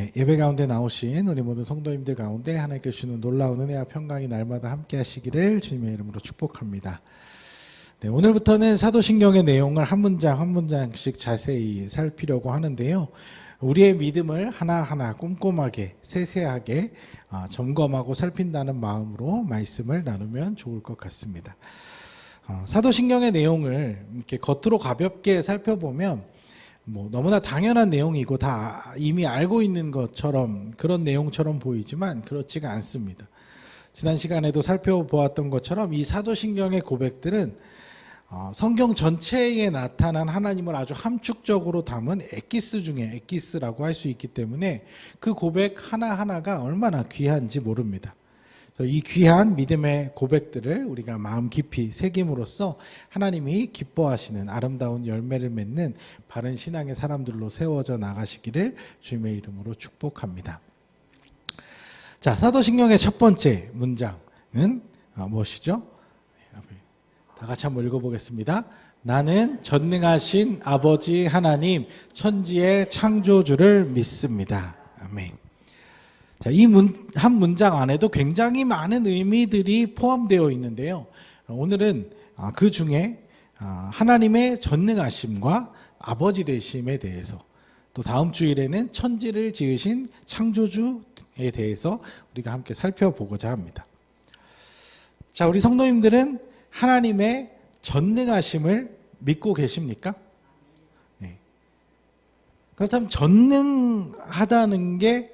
네, 예배 가운데 나오신 우리 모든 성도님들 가운데 하나님께 주시는 놀라운 은혜와 평강이 날마다 함께 하시기를 주님의 이름으로 축복합니다. 네, 오늘부터는 사도신경의 내용을 한 문장 한 문장씩 자세히 살피려고 하는데요. 우리의 믿음을 하나하나 꼼꼼하게 세세하게 점검하고 살핀다는 마음으로 말씀을 나누면 좋을 것 같습니다. 사도신경의 내용을 이렇게 겉으로 가볍게 살펴보면 너무나 당연한 내용이고 다 이미 알고 있는 것처럼 그런 내용처럼 보이지만 그렇지가 않습니다. 지난 시간에도 살펴보았던 것처럼 이 사도신경의 고백들은 성경 전체에 나타난 하나님을 아주 함축적으로 담은 엑기스 중에 엑기스라고 할 수 있기 때문에 그 고백 하나하나가 얼마나 귀한지 모릅니다. 이 귀한 믿음의 고백들을 우리가 마음 깊이 새김으로써 하나님이 기뻐하시는 아름다운 열매를 맺는 바른 신앙의 사람들로 세워져 나가시기를 주님의 이름으로 축복합니다. 자, 사도신경의 첫 번째 문장은 무엇이죠? 다 같이 한번 읽어보겠습니다. 나는 전능하신 아버지 하나님 천지의 창조주를 믿습니다. 아멘. 자, 이 한 문장 안에도 굉장히 많은 의미들이 포함되어 있는데요. 오늘은 그 중에 하나님의 전능하심과 아버지 되심에 대해서, 또 다음 주일에는 천지를 지으신 창조주에 대해서 우리가 함께 살펴보고자 합니다. 자, 우리 성도님들은 하나님의 전능하심을 믿고 계십니까? 네. 그렇다면 전능하다는 게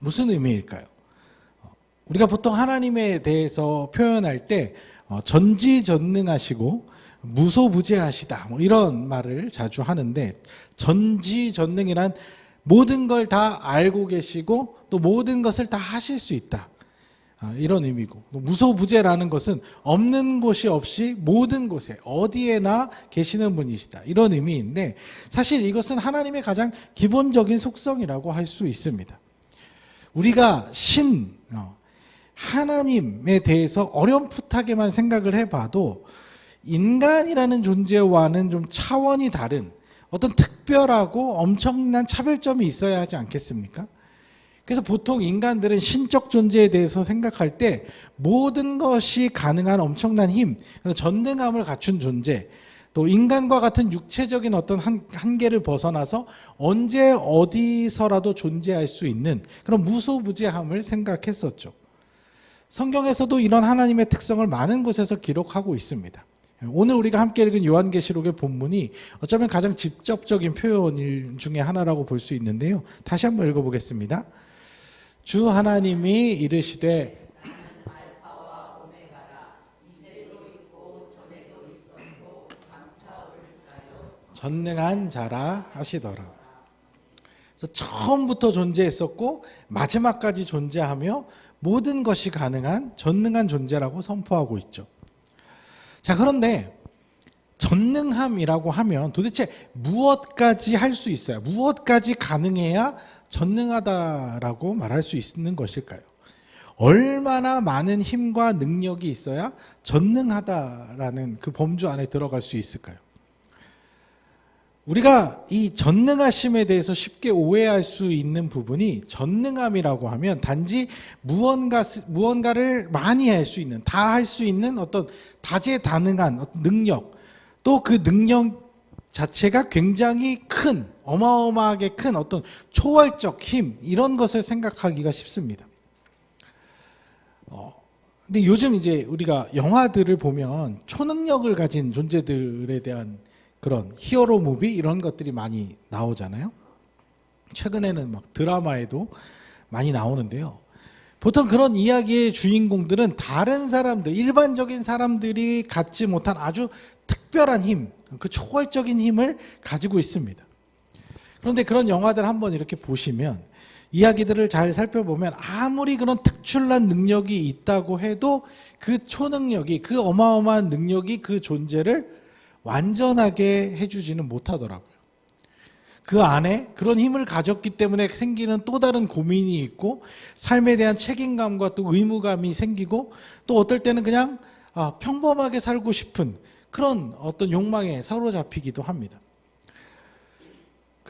무슨 의미일까요? 우리가 보통 하나님에 대해서 표현할 때 전지전능하시고 무소부재하시다 이런 말을 자주 하는데, 전지전능이란 모든 걸 다 알고 계시고 또 모든 것을 다 하실 수 있다, 이런 의미고, 무소부재라는 것은 없는 곳이 없이 모든 곳에 어디에나 계시는 분이시다, 이런 의미인데, 사실 이것은 하나님의 가장 기본적인 속성이라고 할 수 있습니다. 우리가 하나님에 대해서 어렴풋하게만 생각을 해봐도 인간이라는 존재와는 좀 차원이 다른 어떤 특별하고 엄청난 차별점이 있어야 하지 않겠습니까? 그래서 보통 인간들은 신적 존재에 대해서 생각할 때 모든 것이 가능한 엄청난 힘, 전능함을 갖춘 존재, 또 인간과 같은 육체적인 어떤 한계를 벗어나서 언제 어디서라도 존재할 수 있는 그런 무소부재함을 생각했었죠. 성경에서도 이런 하나님의 특성을 많은 곳에서 기록하고 있습니다. 오늘 우리가 함께 읽은 요한계시록의 본문이 어쩌면 가장 직접적인 표현 중에 하나라고 볼 수 있는데요. 다시 한번 읽어보겠습니다. 주 하나님이 이르시되 전능한 자라 하시더라. 그래서 처음부터 존재했었고 마지막까지 존재하며 모든 것이 가능한 전능한 존재라고 선포하고 있죠. 자, 그런데 전능함이라고 하면 도대체 무엇까지 할 수 있어요? 무엇까지 가능해야 전능하다라고 말할 수 있는 것일까요? 얼마나 많은 힘과 능력이 있어야 전능하다라는 그 범주 안에 들어갈 수 있을까요? 우리가 이 전능하심에 대해서 쉽게 오해할 수 있는 부분이, 전능함이라고 하면 단지 무언가를 많이 할 수 있는, 다 할 수 있는 어떤 다재다능한 능력, 또 그 능력 자체가 굉장히 큰, 어마어마하게 큰 어떤 초월적 힘, 이런 것을 생각하기가 쉽습니다. 근데 요즘 이제 우리가 영화들을 보면 초능력을 가진 존재들에 대한 그런 히어로 무비 이런 것들이 많이 나오잖아요. 최근에는 막 드라마에도 많이 나오는데요. 보통 그런 이야기의 주인공들은 다른 사람들, 일반적인 사람들이 갖지 못한 아주 특별한 힘, 그 초월적인 힘을 가지고 있습니다. 그런데 그런 영화들 한번 이렇게 보시면, 이야기들을 잘 살펴보면 아무리 그런 특출난 능력이 있다고 해도 그 초능력이, 그 어마어마한 능력이 그 존재를 완전하게 해주지는 못하더라고요. 그 안에 그런 힘을 가졌기 때문에 생기는 또 다른 고민이 있고, 삶에 대한 책임감과 또 의무감이 생기고, 또 어떨 때는 그냥 평범하게 살고 싶은 그런 어떤 욕망에 사로잡히기도 합니다.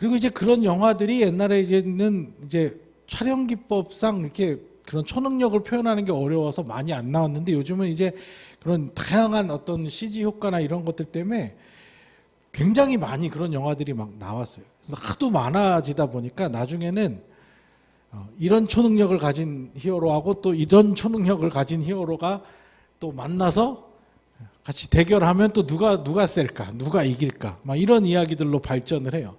그리고 이제 그런 영화들이 옛날에 이제는 이제 촬영 기법상 이렇게 그런 초능력을 표현하는 게 어려워서 많이 안 나왔는데 요즘은 이제 그런 다양한 어떤 CG 효과나 이런 것들 때문에 굉장히 많이 그런 영화들이 막 나왔어요. 그래서 하도 많아지다 보니까 나중에는 이런 초능력을 가진 히어로하고 또 이런 초능력을 가진 히어로가 또 만나서 같이 대결하면 또 누가 셀까, 누가 이길까, 막 이런 이야기들로 발전을 해요.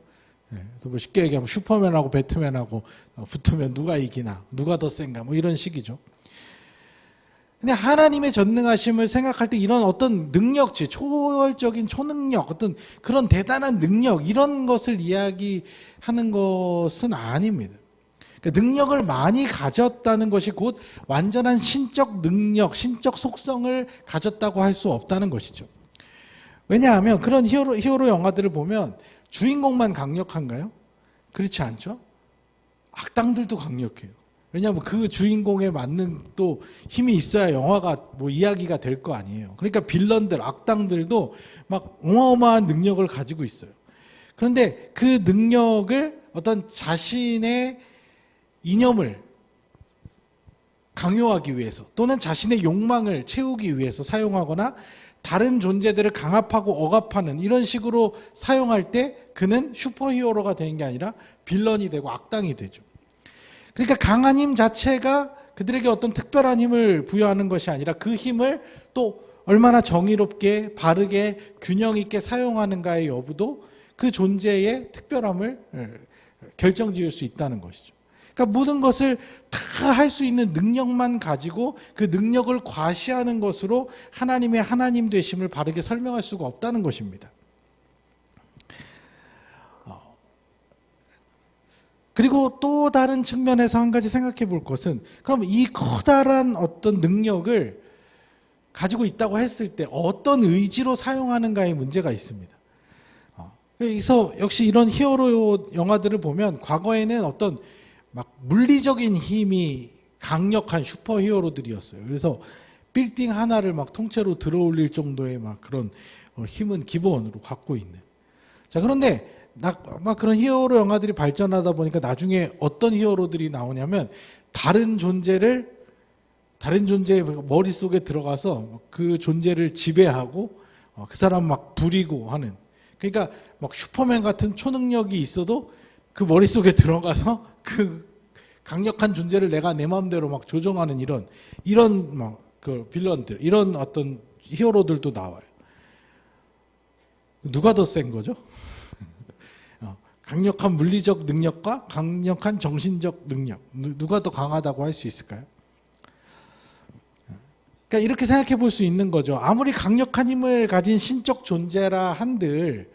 그래서 뭐 쉽게 얘기하면 슈퍼맨하고 배트맨하고 붙으면 누가 이기나, 누가 더 센가, 뭐 이런 식이죠. 근데 하나님의 전능하심을 생각할 때 이런 어떤 능력치, 초월적인 초능력, 어떤 그런 대단한 능력, 이런 것을 이야기하는 것은 아닙니다. 그러니까 능력을 많이 가졌다는 것이 곧 완전한 신적 능력, 신적 속성을 가졌다고 할 수 없다는 것이죠. 왜냐하면 그런 히어로 영화들을 보면 주인공만 강력한가요? 그렇지 않죠? 악당들도 강력해요. 왜냐하면 그 주인공에 맞는 또 힘이 있어야 영화가 뭐 이야기가 될 거 아니에요. 그러니까 빌런들, 악당들도 막 어마어마한 능력을 가지고 있어요. 그런데 그 능력을 어떤 자신의 이념을 강요하기 위해서 또는 자신의 욕망을 채우기 위해서 사용하거나 다른 존재들을 강압하고 억압하는 이런 식으로 사용할 때 그는 슈퍼히어로가 되는 게 아니라 빌런이 되고 악당이 되죠. 그러니까 강한 힘 자체가 그들에게 어떤 특별한 힘을 부여하는 것이 아니라 그 힘을 또 얼마나 정의롭게 바르게 균형 있게 사용하는가의 여부도 그 존재의 특별함을 결정지을 수 있다는 것이죠. 그러니까 모든 것을 다 할 수 있는 능력만 가지고 그 능력을 과시하는 것으로 하나님의 하나님 되심을 바르게 설명할 수가 없다는 것입니다. 그리고 또 다른 측면에서 한 가지 생각해 볼 것은 그럼 이 커다란 어떤 능력을 가지고 있다고 했을 때 어떤 의지로 사용하는가의 문제가 있습니다. 그래서 역시 이런 히어로 영화들을 보면 과거에는 어떤 막 물리적인 힘이 강력한 슈퍼 히어로들이었어요. 그래서 빌딩 하나를 막 통째로 들어올릴 정도의 막 그런 힘은 기본으로 갖고 있는. 자, 그런데 막 그런 히어로 영화들이 발전하다 보니까 나중에 어떤 히어로들이 나오냐면 다른 존재의 머릿속에 들어가서 그 존재를 지배하고 그 사람 막 부리고 하는. 그러니까 막 슈퍼맨 같은 초능력이 있어도 그 머릿속에 들어가서 그 강력한 존재를 내가 내 마음대로 막 조정하는 이런 막 그 빌런들, 이런 어떤 히어로들도 나와요. 누가 더 센 거죠? 강력한 물리적 능력과 강력한 정신적 능력, 누가 더 강하다고 할 수 있을까요? 그러니까 이렇게 생각해 볼 수 있는 거죠. 아무리 강력한 힘을 가진 신적 존재라 한들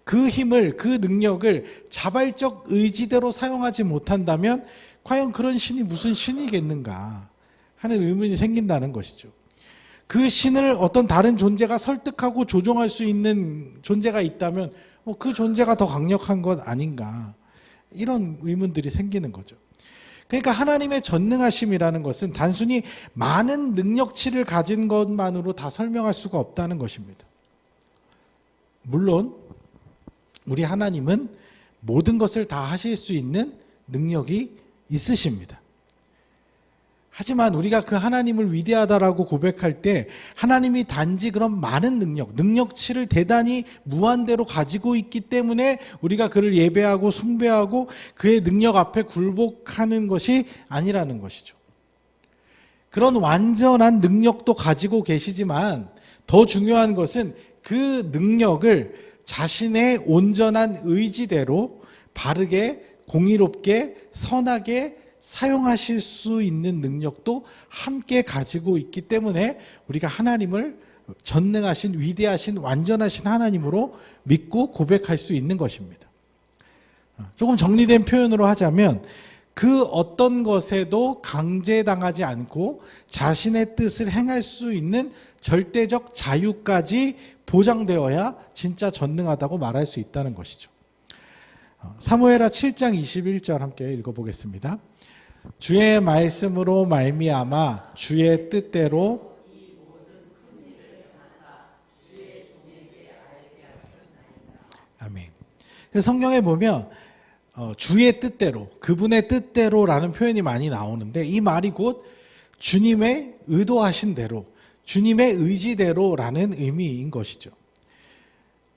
그 힘을, 그 능력을 자발적 의지대로 사용하지 못한다면 과연 그런 신이 무슨 신이겠는가 하는 의문이 생긴다는 것이죠. 그 신을 어떤 다른 존재가 설득하고 조종할 수 있는 존재가 있다면 그 존재가 더 강력한 것 아닌가, 이런 의문들이 생기는 거죠. 그러니까 하나님의 전능하심이라는 것은 단순히 많은 능력치를 가진 것만으로 다 설명할 수가 없다는 것입니다. 물론 우리 하나님은 모든 것을 다 하실 수 있는 능력이 있으십니다. 하지만 우리가 그 하나님을 위대하다라고 고백할 때 하나님이 단지 그런 많은 능력치를 대단히 무한대로 가지고 있기 때문에 우리가 그를 예배하고 숭배하고 그의 능력 앞에 굴복하는 것이 아니라는 것이죠. 그런 완전한 능력도 가지고 계시지만 더 중요한 것은 그 능력을 자신의 온전한 의지대로 바르게 공의롭게 선하게 사용하실 수 있는 능력도 함께 가지고 있기 때문에 우리가 하나님을 전능하신 위대하신 완전하신 하나님으로 믿고 고백할 수 있는 것입니다. 조금 정리된 표현으로 하자면 그 어떤 것에도 강제당하지 않고 자신의 뜻을 행할 수 있는 절대적 자유까지 보장되어야 진짜 전능하다고 말할 수 있다는 것이죠. 사무엘하 7장 21절 함께 읽어보겠습니다. 주의 말씀으로 말미암아 주의 뜻대로 아멘. 성경에 보면 주의 뜻대로, 그분의 뜻대로라는 표현이 많이 나오는데, 이 말이 곧 주님의 의도하신 대로, 주님의 의지대로라는 의미인 것이죠.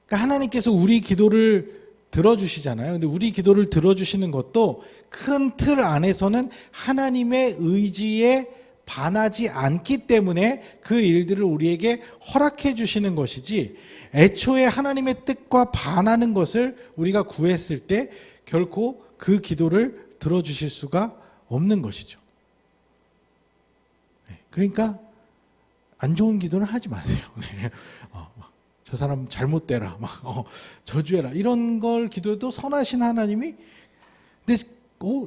그러니까 하나님께서 우리 기도를 들어주시잖아요. 근데 우리 기도를 들어주시는 것도 큰 틀 안에서는 하나님의 의지에 반하지 않기 때문에 그 일들을 우리에게 허락해 주시는 것이지, 애초에 하나님의 뜻과 반하는 것을 우리가 구했을 때 결코 그 기도를 들어주실 수가 없는 것이죠. 그러니까 안 좋은 기도는 하지 마세요. 저 사람 잘못되라, 저주해라, 이런 걸 기도해도 선하신 하나님이, 근데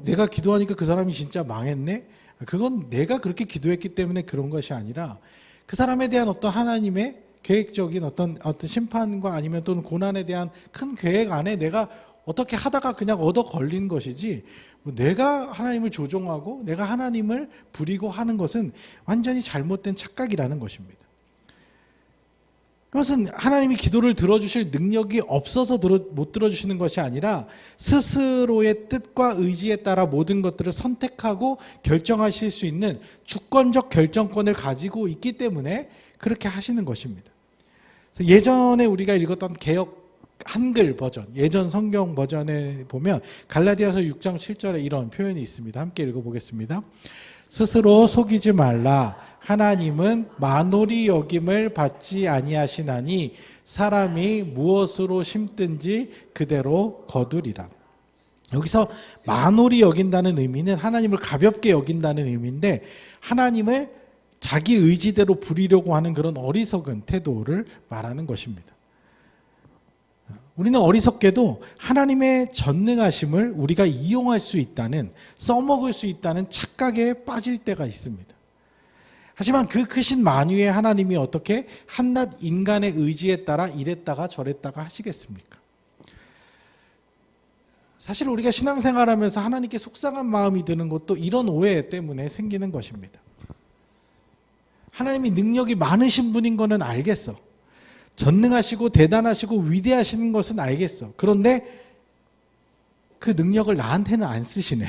내가 기도하니까 그 사람이 진짜 망했네? 그건 내가 그렇게 기도했기 때문에 그런 것이 아니라 그 사람에 대한 어떤 하나님의 계획적인 어떤 심판과 아니면 또는 고난에 대한 큰 계획 안에 내가 어떻게 하다가 그냥 얻어 걸린 것이지, 내가 하나님을 조종하고 내가 하나님을 부리고 하는 것은 완전히 잘못된 착각이라는 것입니다. 그것은 하나님이 기도를 들어주실 능력이 없어서 못 들어주시는 것이 아니라 스스로의 뜻과 의지에 따라 모든 것들을 선택하고 결정하실 수 있는 주권적 결정권을 가지고 있기 때문에 그렇게 하시는 것입니다. 예전에 우리가 읽었던 개역 한글 버전, 예전 성경 버전에 보면 갈라디아서 6장 7절에 이런 표현이 있습니다. 함께 읽어보겠습니다. 스스로 속이지 말라. 하나님은 만홀히 여김을 받지 아니하시나니 사람이 무엇으로 심든지 그대로 거두리라. 여기서 만홀히 여긴다는 의미는 하나님을 가볍게 여긴다는 의미인데, 하나님을 자기 의지대로 부리려고 하는 그런 어리석은 태도를 말하는 것입니다. 우리는 어리석게도 하나님의 전능하심을 우리가 이용할 수 있다는, 써먹을 수 있다는 착각에 빠질 때가 있습니다. 하지만 그 크신 만유의 하나님이 어떻게 한낱 인간의 의지에 따라 이랬다가 저랬다가 하시겠습니까? 사실 우리가 신앙생활하면서 하나님께 속상한 마음이 드는 것도 이런 오해 때문에 생기는 것입니다. 하나님이 능력이 많으신 분인 거는 알겠어. 전능하시고 대단하시고 위대하신 것은 알겠어. 그런데 그 능력을 나한테는 안 쓰시네.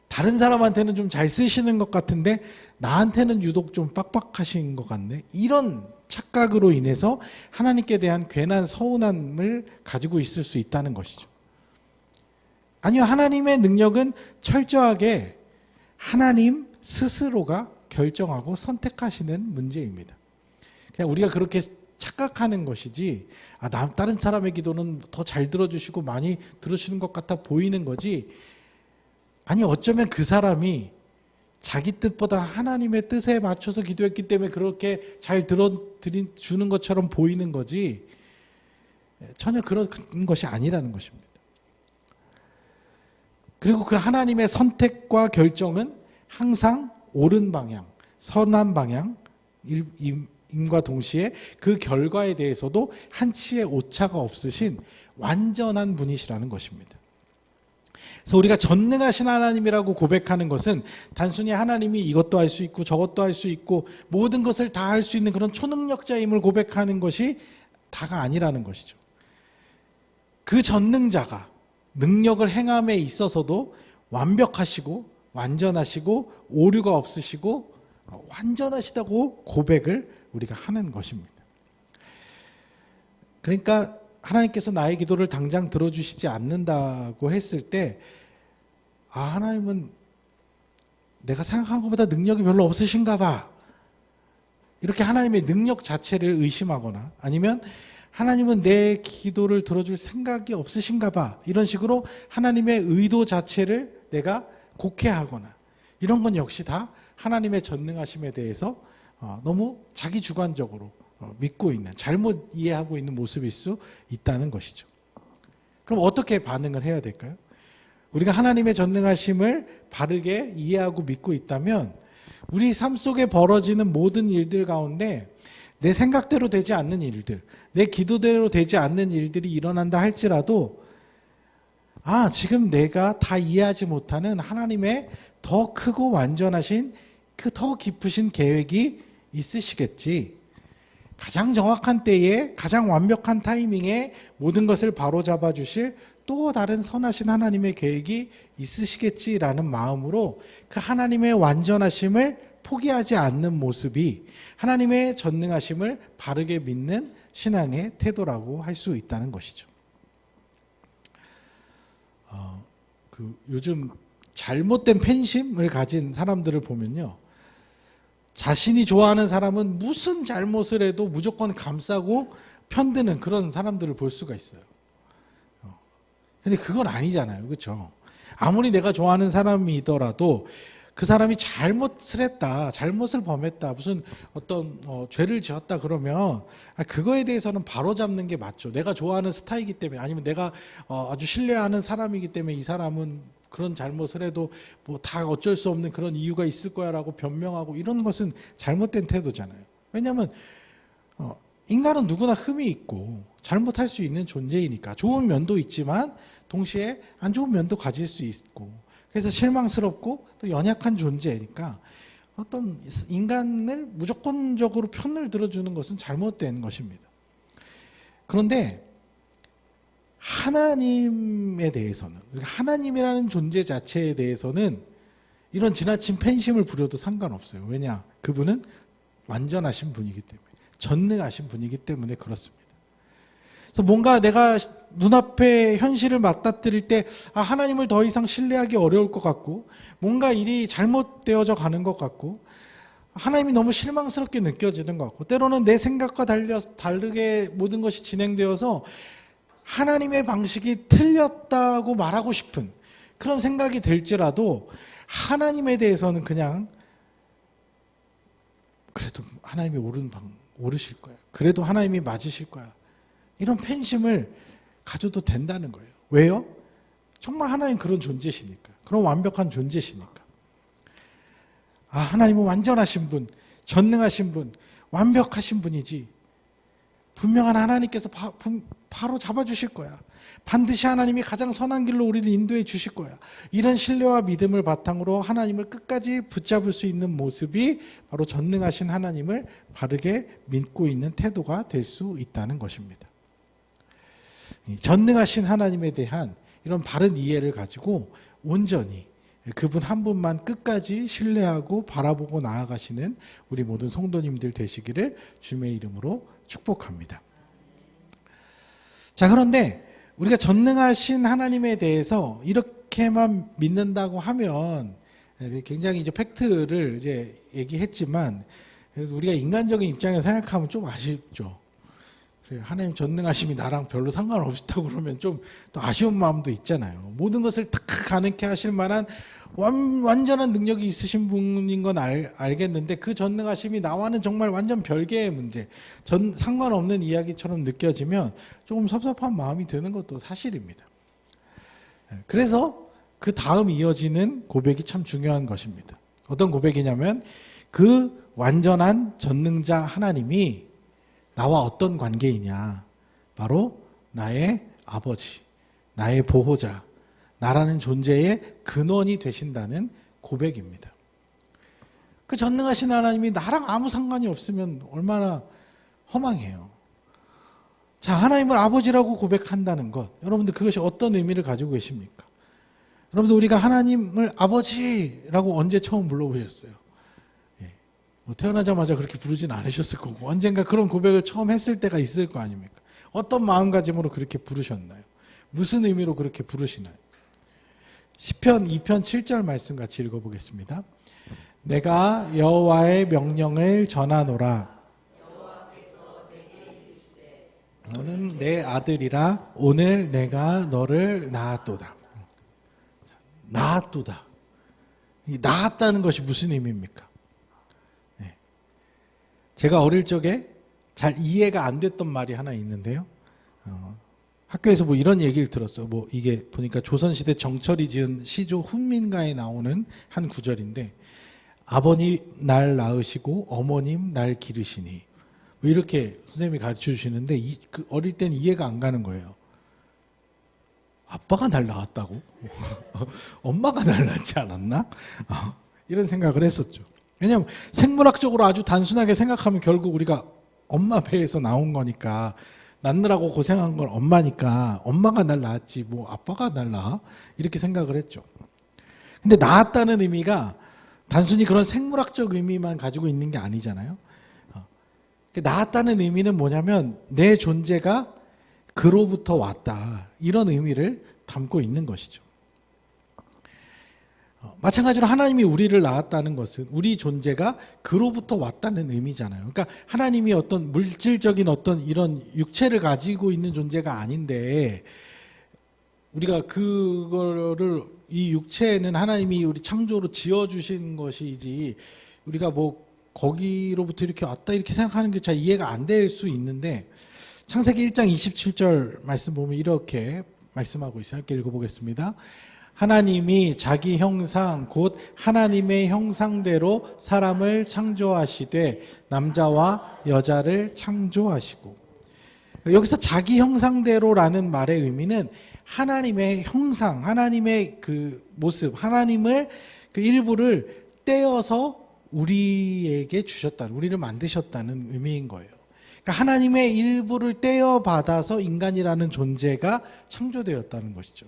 다른 사람한테는 좀 잘 쓰시는 것 같은데 나한테는 유독 좀 빡빡하신 것 같네. 이런 착각으로 인해서 하나님께 대한 괜한 서운함을 가지고 있을 수 있다는 것이죠. 아니요, 하나님의 능력은 철저하게 하나님 스스로가 결정하고 선택하시는 문제입니다. 그냥 우리가 그렇게 착각하는 것이지, 다른 사람의 기도는 더 잘 들어주시고 많이 들어주시는 것 같아 보이는 거지, 아니 어쩌면 그 사람이 자기 뜻보다 하나님의 뜻에 맞춰서 기도했기 때문에 그렇게 잘 들어주는 것처럼 보이는 거지, 전혀 그런 것이 아니라는 것입니다. 그리고 그 하나님의 선택과 결정은 항상 옳은 방향, 선한 방향임과 동시에 그 결과에 대해서도 한치의 오차가 없으신 완전한 분이시라는 것입니다. 그래서 우리가 전능하신 하나님이라고 고백하는 것은 단순히 하나님이 이것도 할 수 있고 저것도 할 수 있고 모든 것을 다 할 수 있는 그런 초능력자임을 고백하는 것이 다가 아니라는 것이죠. 그 전능자가 능력을 행함에 있어서도 완벽하시고 완전하시고 오류가 없으시고 완전하시다고 고백을 우리가 하는 것입니다. 그러니까 하나님께서 나의 기도를 당장 들어주시지 않는다고 했을 때, 하나님은 내가 생각한 것보다 능력이 별로 없으신가 봐, 이렇게 하나님의 능력 자체를 의심하거나, 아니면 하나님은 내 기도를 들어줄 생각이 없으신가 봐, 이런 식으로 하나님의 의도 자체를 내가 곡해하거나, 이런 건 역시 다 하나님의 전능하심에 대해서 너무 자기 주관적으로 믿고 있는, 잘못 이해하고 있는 모습일 수 있다는 것이죠. 그럼 어떻게 반응을 해야 될까요? 우리가 하나님의 전능하심을 바르게 이해하고 믿고 있다면 우리 삶 속에 벌어지는 모든 일들 가운데 내 생각대로 되지 않는 일들, 내 기도대로 되지 않는 일들이 일어난다 할지라도, 지금 내가 다 이해하지 못하는 하나님의 더 크고 완전하신 그 더 깊으신 계획이 있으시겠지. 가장 정확한 때에 가장 완벽한 타이밍에 모든 것을 바로잡아 주실 또 다른 선하신 하나님의 계획이 있으시겠지라는 마음으로 그 하나님의 완전하심을 포기하지 않는 모습이 하나님의 전능하심을 바르게 믿는 신앙의 태도라고 할 수 있다는 것이죠. 요즘 잘못된 팬심을 가진 사람들을 보면요, 자신이 좋아하는 사람은 무슨 잘못을 해도 무조건 감싸고 편드는 그런 사람들을 볼 수가 있어요. 근데 그건 아니잖아요. 그렇죠? 아무리 내가 좋아하는 사람이더라도 그 사람이 잘못을 했다, 잘못을 범했다, 무슨 어떤 죄를 지었다 그러면 그거에 대해서는 바로잡는 게 맞죠. 내가 좋아하는 스타이기 때문에, 아니면 내가 아주 신뢰하는 사람이기 때문에 이 사람은 그런 잘못을 해도 뭐 다 어쩔 수 없는 그런 이유가 있을 거야라고 변명하고, 이런 것은 잘못된 태도잖아요. 왜냐하면 인간은 누구나 흠이 있고 잘못할 수 있는 존재이니까, 좋은 면도 있지만 동시에 안 좋은 면도 가질 수 있고, 그래서 실망스럽고 또 연약한 존재니까 어떤 인간을 무조건적으로 편을 들어주는 것은 잘못된 것입니다. 그런데 하나님에 대해서는, 하나님이라는 존재 자체에 대해서는 이런 지나친 팬심을 부려도 상관없어요. 왜냐? 그분은 완전하신 분이기 때문에, 전능하신 분이기 때문에 그렇습니다. 그래서 뭔가 내가 눈앞에 현실을 맞닥뜨릴 때 하나님을 더 이상 신뢰하기 어려울 것 같고, 뭔가 일이 잘못되어져 가는 것 같고, 하나님이 너무 실망스럽게 느껴지는 것 같고, 때로는 내 생각과 다르게 모든 것이 진행되어서 하나님의 방식이 틀렸다고 말하고 싶은 그런 생각이 들지라도, 하나님에 대해서는 그냥 그래도 하나님이 옳으실 거야, 그래도 하나님이 맞으실 거야, 이런 팬심을 가져도 된다는 거예요. 왜요? 정말 하나님 그런 존재시니까, 그런 완벽한 존재시니까. 하나님은 완전하신 분, 전능하신 분, 완벽하신 분이지, 분명한 하나님께서 바로 잡아주실 거야. 반드시 하나님이 가장 선한 길로 우리를 인도해 주실 거야. 이런 신뢰와 믿음을 바탕으로 하나님을 끝까지 붙잡을 수 있는 모습이 바로 전능하신 하나님을 바르게 믿고 있는 태도가 될 수 있다는 것입니다. 전능하신 하나님에 대한 이런 바른 이해를 가지고 온전히 그분 한 분만 끝까지 신뢰하고 바라보고 나아가시는 우리 모든 성도님들 되시기를 주님의 이름으로 축복합니다. 자, 그런데 우리가 전능하신 하나님에 대해서 이렇게만 믿는다고 하면, 굉장히 이제 팩트를 이제 얘기했지만, 그래도 우리가 인간적인 입장에서 생각하면 좀 아쉽죠. 하나님 전능하심이 나랑 별로 상관없다고 그러면 좀 또 아쉬운 마음도 있잖아요. 모든 것을 다 가능케 하실 만한 완전한 능력이 있으신 분인 건 알겠는데, 그 전능하심이 나와는 정말 완전 별개의 문제, 상관없는 이야기처럼 느껴지면 조금 섭섭한 마음이 드는 것도 사실입니다. 그래서 그 다음 이어지는 고백이 참 중요한 것입니다. 어떤 고백이냐면, 그 완전한 전능자 하나님이 나와 어떤 관계이냐, 바로 나의 아버지, 나의 보호자, 나라는 존재의 근원이 되신다는 고백입니다. 그 전능하신 하나님이 나랑 아무 상관이 없으면 얼마나 허망해요. 자, 하나님을 아버지라고 고백한다는 것, 여러분들 그것이 어떤 의미를 가지고 계십니까? 여러분들, 우리가 하나님을 아버지라고 언제 처음 불러보셨어요? 태어나자마자 그렇게 부르진 않으셨을 거고, 언젠가 그런 고백을 처음 했을 때가 있을 거 아닙니까? 어떤 마음가짐으로 그렇게 부르셨나요? 무슨 의미로 그렇게 부르시나요? 시편 2편 7절 말씀 같이 읽어보겠습니다. 내가 여호와의 명령을 전하노라. 너는 내 아들이라 오늘 내가 너를 낳았도다. 낳았도다. 낳았다는 것이 무슨 의미입니까? 제가 어릴 적에 잘 이해가 안 됐던 말이 하나 있는데요. 학교에서 뭐 이런 얘기를 들었어요. 뭐 이게 보니까 조선시대 정철이 지은 시조 훈민가에 나오는 한 구절인데, 아버님 날 낳으시고 어머님 날 기르시니, 뭐 이렇게 선생님이 가르쳐 주시는데, 그 어릴 땐 이해가 안 가는 거예요. 아빠가 날 낳았다고? 엄마가 날 낳지 않았나? 이런 생각을 했었죠. 왜냐하면 생물학적으로 아주 단순하게 생각하면 결국 우리가 엄마 배에서 나온 거니까 낳느라고 고생한 건 엄마니까 엄마가 날 낳았지 뭐 아빠가 날 낳아? 이렇게 생각을 했죠. 근데 낳았다는 의미가 단순히 그런 생물학적 의미만 가지고 있는 게 아니잖아요. 낳았다는 의미는 뭐냐면 내 존재가 그로부터 왔다. 이런 의미를 담고 있는 것이죠. 마찬가지로 하나님이 우리를 낳았다는 것은 우리 존재가 그로부터 왔다는 의미잖아요. 그러니까 하나님이 어떤 물질적인 어떤 이런 육체를 가지고 있는 존재가 아닌데 우리가 그거를 이 육체는 하나님이 우리 창조로 지어주신 것이지 우리가 뭐 거기로부터 이렇게 왔다 이렇게 생각하는 게 잘 이해가 안 될 수 있는데 창세기 1장 27절 말씀 보면 이렇게 말씀하고 있어요. 함께 읽어보겠습니다. 하나님이 자기 형상 곧 하나님의 형상대로 사람을 창조하시되 남자와 여자를 창조하시고 여기서 자기 형상대로라는 말의 의미는 하나님의 형상, 하나님의 그 모습, 하나님을 그 일부를 떼어서 우리에게 주셨다는, 우리를 만드셨다는 의미인 거예요. 그러니까 하나님의 일부를 떼어 받아서 인간이라는 존재가 창조되었다는 것이죠.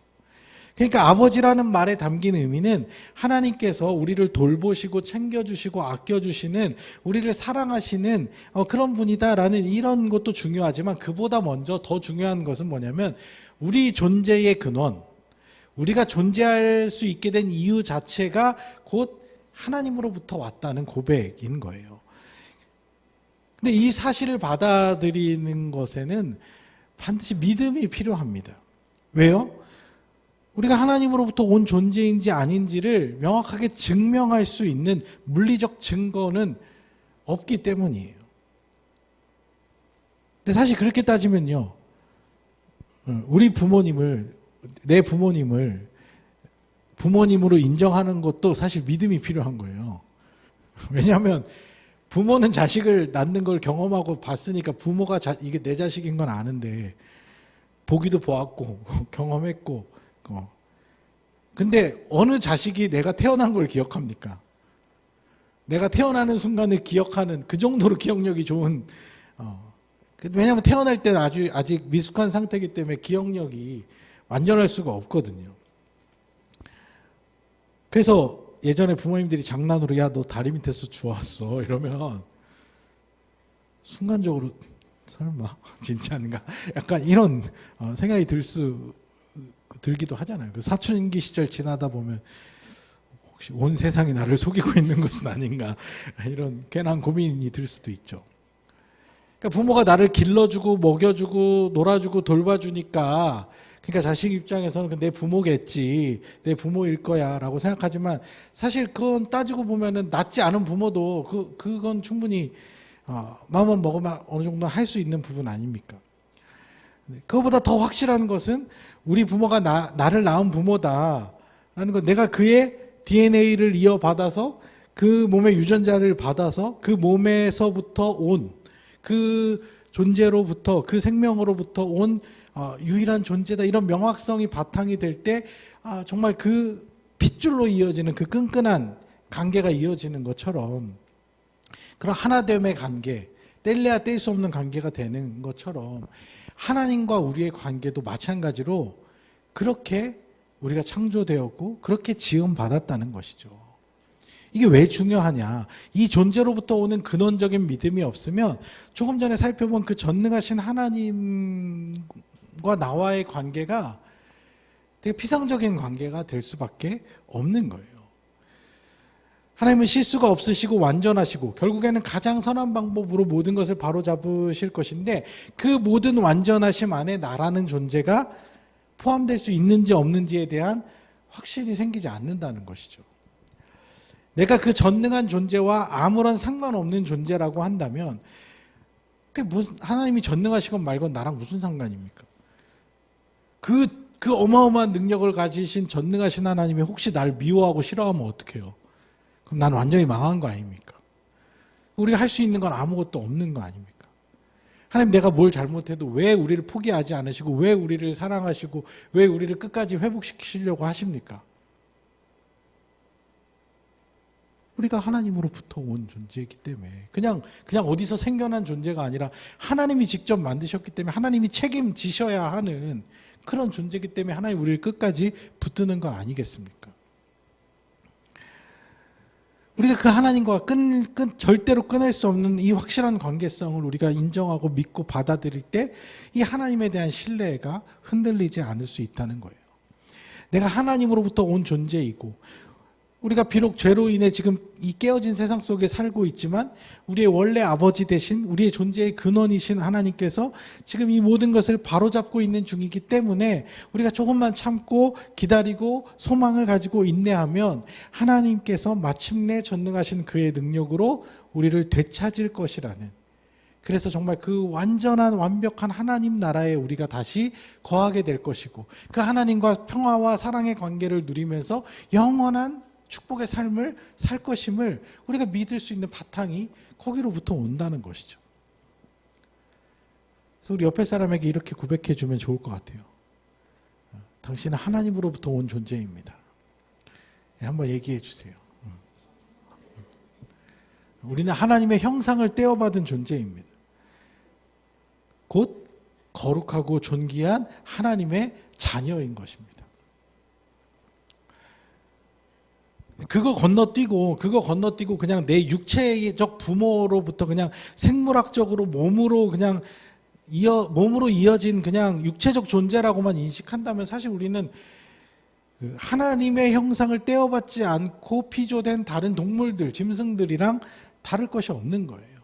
그러니까 아버지라는 말에 담긴 의미는 하나님께서 우리를 돌보시고 챙겨주시고 아껴주시는 우리를 사랑하시는 그런 분이다라는 이런 것도 중요하지만 그보다 먼저 더 중요한 것은 뭐냐면 우리 존재의 근원, 우리가 존재할 수 있게 된 이유 자체가 곧 하나님으로부터 왔다는 고백인 거예요. 근데 이 사실을 받아들이는 것에는 반드시 믿음이 필요합니다. 왜요? 우리가 하나님으로부터 온 존재인지 아닌지를 명확하게 증명할 수 있는 물리적 증거는 없기 때문이에요. 근데 사실 그렇게 따지면요. 우리 부모님을, 내 부모님을 부모님으로 인정하는 것도 사실 믿음이 필요한 거예요. 왜냐하면 부모는 자식을 낳는 걸 경험하고 봤으니까 부모가 이게 내 자식인 건 아는데 보기도 보았고 경험했고 근데 어느 자식이 내가 태어난 걸 기억합니까? 내가 태어나는 순간을 기억하는 그 정도로 기억력이 좋은 왜냐하면 태어날 때는 아직 미숙한 상태이기 때문에 기억력이 완전할 수가 없거든요. 그래서 예전에 부모님들이 장난으로 야 너 다리 밑에서 주웠어 이러면 순간적으로 설마 진짜인가 약간 이런 생각이 들기도 하잖아요. 그 사춘기 시절 지나다 보면 혹시 온 세상이 나를 속이고 있는 것은 아닌가 이런 괜한 고민이 들 수도 있죠. 그러니까 부모가 나를 길러주고 먹여주고 놀아주고 돌봐주니까 그러니까 자식 입장에서는 내 부모겠지, 내 부모일 거야 라고 생각하지만 사실 그건 따지고 보면은 낫지 않은 부모도 그건 충분히 마음만 먹으면 어느 정도 할 수 있는 부분 아닙니까? 그거보다 더 확실한 것은 우리 부모가 나를 낳은 부모다라는 건 내가 그의 DNA를 이어받아서 그 몸의 유전자를 받아서 그 몸에서부터 온 그 존재로부터 그 생명으로부터 온 유일한 존재다 이런 명확성이 바탕이 될 때 정말 그 핏줄로 이어지는 그 끈끈한 관계가 이어지는 것처럼 그런 하나됨의 관계 뗄래야 뗄 수 없는 관계가 되는 것처럼 하나님과 우리의 관계도 마찬가지로 그렇게 우리가 창조되었고 그렇게 지음받았다는 것이죠. 이게 왜 중요하냐? 이 존재로부터 오는 근원적인 믿음이 없으면 조금 전에 살펴본 그 전능하신 하나님과 나와의 관계가 되게 피상적인 관계가 될 수밖에 없는 거예요. 하나님은 실수가 없으시고 완전하시고 결국에는 가장 선한 방법으로 모든 것을 바로잡으실 것인데 그 모든 완전하심 안에 나라는 존재가 포함될 수 있는지 없는지에 대한 확신이 생기지 않는다는 것이죠. 내가 그 전능한 존재와 아무런 상관없는 존재라고 한다면 하나님이 전능하시건 말건 나랑 무슨 상관입니까? 그 어마어마한 능력을 가지신 전능하신 하나님이 혹시 나를 미워하고 싫어하면 어떡해요? 그럼 난 완전히 망한 거 아닙니까? 우리가 할 수 있는 건 아무것도 없는 거 아닙니까? 하나님 내가 뭘 잘못해도 왜 우리를 포기하지 않으시고 왜 우리를 사랑하시고 왜 우리를 끝까지 회복시키시려고 하십니까? 우리가 하나님으로부터 온 존재이기 때문에 그냥 어디서 생겨난 존재가 아니라 하나님이 직접 만드셨기 때문에 하나님이 책임지셔야 하는 그런 존재이기 때문에 하나님 우리를 끝까지 붙드는 거 아니겠습니까? 우리가 그 하나님과 절대로 끊을 수 없는 이 확실한 관계성을 우리가 인정하고 믿고 받아들일 때 이 하나님에 대한 신뢰가 흔들리지 않을 수 있다는 거예요. 내가 하나님으로부터 온 존재이고 우리가 비록 죄로 인해 지금 이 깨어진 세상 속에 살고 있지만 우리의 원래 아버지 되신 우리의 존재의 근원이신 하나님께서 지금 이 모든 것을 바로잡고 있는 중이기 때문에 우리가 조금만 참고 기다리고 소망을 가지고 인내하면 하나님께서 마침내 전능하신 그의 능력으로 우리를 되찾을 것이라는, 그래서 정말 그 완전한 완벽한 하나님 나라에 우리가 다시 거하게 될 것이고 그 하나님과 평화와 사랑의 관계를 누리면서 영원한 축복의 삶을 살 것임을 우리가 믿을 수 있는 바탕이 거기로부터 온다는 것이죠. 그래서 우리 옆에 사람에게 이렇게 고백해 주면 좋을 것 같아요. 당신은 하나님으로부터 온 존재입니다. 네, 한번 얘기해 주세요. 우리는 하나님의 형상을 떼어받은 존재입니다. 곧 거룩하고 존귀한 하나님의 자녀인 것입니다. 그거 건너뛰고 그냥 내 육체적 부모로부터 그냥 생물학적으로 몸으로 이어진 그냥 육체적 존재라고만 인식한다면 사실 우리는 그 하나님의 형상을 떼어받지 않고 피조된 다른 동물들, 짐승들이랑 다를 것이 없는 거예요.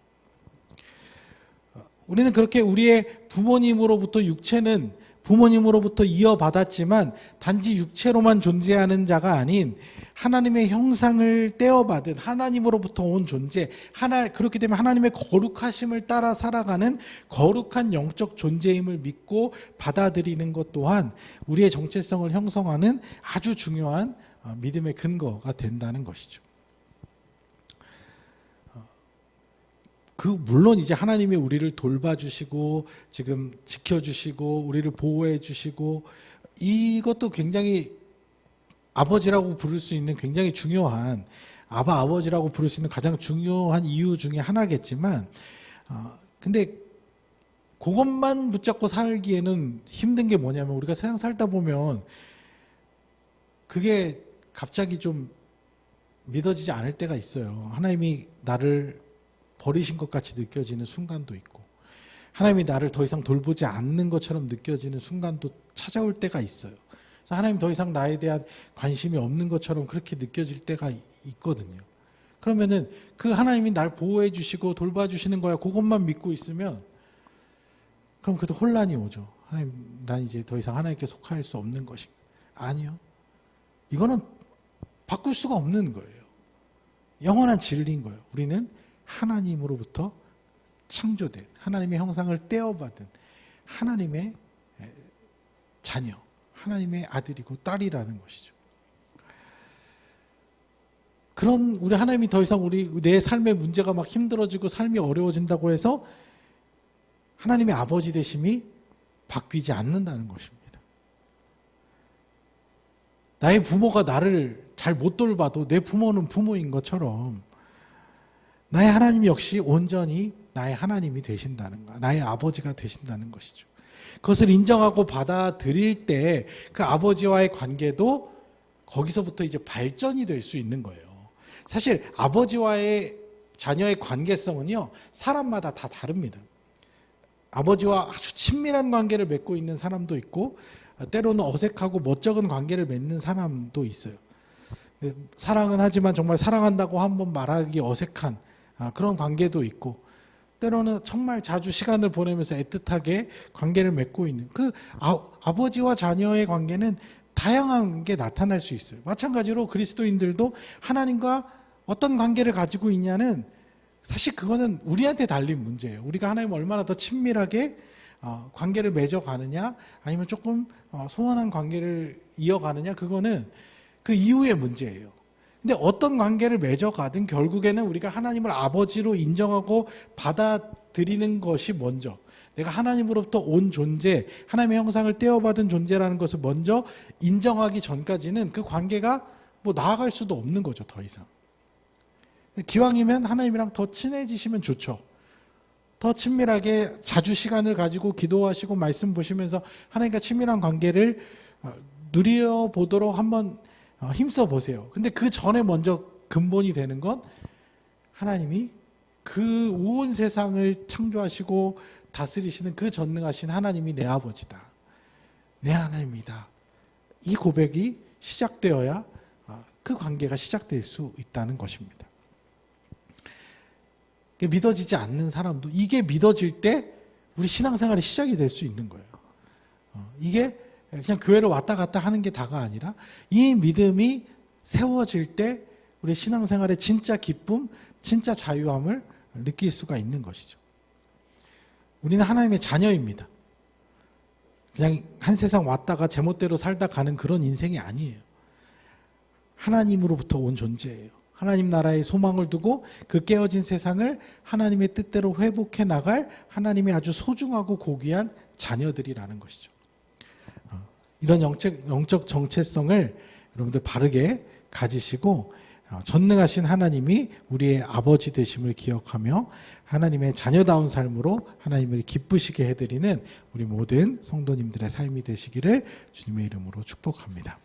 우리는 그렇게 우리의 부모님으로부터 육체는 부모님으로부터 이어받았지만 단지 육체로만 존재하는 자가 아닌 하나님의 형상을 떼어받은 하나님으로부터 온 존재, 그렇기 때문에 하나님의 거룩하심을 따라 살아가는 거룩한 영적 존재임을 믿고 받아들이는 것 또한 우리의 정체성을 형성하는 아주 중요한 믿음의 근거가 된다는 것이죠. 물론 이제 하나님이 우리를 돌봐주시고 지금 지켜주시고 우리를 보호해주시고 이것도 굉장히 아버지라고 부를 수 있는 굉장히 중요한 아버지라고 부를 수 있는 가장 중요한 이유 중에 하나겠지만 근데 그것만 붙잡고 살기에는 힘든 게 뭐냐면 우리가 세상 살다 보면 그게 갑자기 좀 믿어지지 않을 때가 있어요. 하나님이 나를 버리신 것 같이 느껴지는 순간도 있고 하나님이 나를 더 이상 돌보지 않는 것처럼 느껴지는 순간도 찾아올 때가 있어요. 그래서 하나님 더 이상 나에 대한 관심이 없는 것처럼 그렇게 느껴질 때가 있거든요. 그러면은 그 하나님이 날 보호해 주시고 돌봐 주시는 거야 그것만 믿고 있으면 그럼 그때 혼란이 오죠. 하나님, 난 이제 더 이상 하나님께 속할 수 없는 것인가? 아니요. 이거는 바꿀 수가 없는 거예요. 영원한 진리인 거예요. 우리는 하나님으로부터 창조된 하나님의 형상을 떼어받은 하나님의 자녀, 하나님의 아들이고 딸이라는 것이죠. 그런 우리 하나님이 더 이상 내 삶의 문제가 막 힘들어지고 삶이 어려워진다고 해서 하나님의 아버지 되심이 바뀌지 않는다는 것입니다. 나의 부모가 나를 잘 못 돌봐도 내 부모는 부모인 것처럼 나의 하나님 역시 온전히 나의 하나님이 되신다는 것, 나의 아버지가 되신다는 것이죠. 그것을 인정하고 받아들일 때 그 아버지와의 관계도 거기서부터 이제 발전이 될 수 있는 거예요. 사실 아버지와의 자녀의 관계성은요, 사람마다 다 다릅니다. 아버지와 아주 친밀한 관계를 맺고 있는 사람도 있고 때로는 어색하고 멋쩍은 관계를 맺는 사람도 있어요. 사랑은 하지만 정말 사랑한다고 한번 말하기 어색한 그런 관계도 있고 때로는 정말 자주 시간을 보내면서 애틋하게 관계를 맺고 있는 그 아버지와 자녀의 관계는 다양한 게 나타날 수 있어요. 마찬가지로 그리스도인들도 하나님과 어떤 관계를 가지고 있냐는 사실 그거는 우리한테 달린 문제예요. 우리가 하나님을 얼마나 더 친밀하게 관계를 맺어가느냐 아니면 조금 소원한 관계를 이어가느냐 그거는 그 이후의 문제예요. 근데 어떤 관계를 맺어가든 결국에는 우리가 하나님을 아버지로 인정하고 받아들이는 것이 먼저 내가 하나님으로부터 온 존재, 하나님의 형상을 떼어받은 존재라는 것을 먼저 인정하기 전까지는 그 관계가 뭐 나아갈 수도 없는 거죠, 더 이상. 기왕이면 하나님이랑 더 친해지시면 좋죠. 더 친밀하게 자주 시간을 가지고 기도하시고 말씀 보시면서 하나님과 친밀한 관계를 누려보도록 한번 힘써 보세요. 근데 그 전에 먼저 근본이 되는 건 하나님이 그 온 세상을 창조하시고 다스리시는 그 전능하신 하나님이 내 아버지다. 내 하나님이다. 이 고백이 시작되어야 그 관계가 시작될 수 있다는 것입니다. 믿어지지 않는 사람도 이게 믿어질 때 우리 신앙생활이 시작이 될 수 있는 거예요. 이게 그냥 교회를 왔다 갔다 하는 게 다가 아니라 이 믿음이 세워질 때 우리 신앙생활의 진짜 기쁨, 진짜 자유함을 느낄 수가 있는 것이죠. 우리는 하나님의 자녀입니다. 그냥 한 세상 왔다가 제멋대로 살다 가는 그런 인생이 아니에요. 하나님으로부터 온 존재예요. 하나님 나라의 소망을 두고 그 깨어진 세상을 하나님의 뜻대로 회복해 나갈 하나님의 아주 소중하고 고귀한 자녀들이라는 것이죠. 이런 영적 정체성을 여러분들 바르게 가지시고 전능하신 하나님이 우리의 아버지 되심을 기억하며 하나님의 자녀다운 삶으로 하나님을 기쁘시게 해드리는 우리 모든 성도님들의 삶이 되시기를 주님의 이름으로 축복합니다.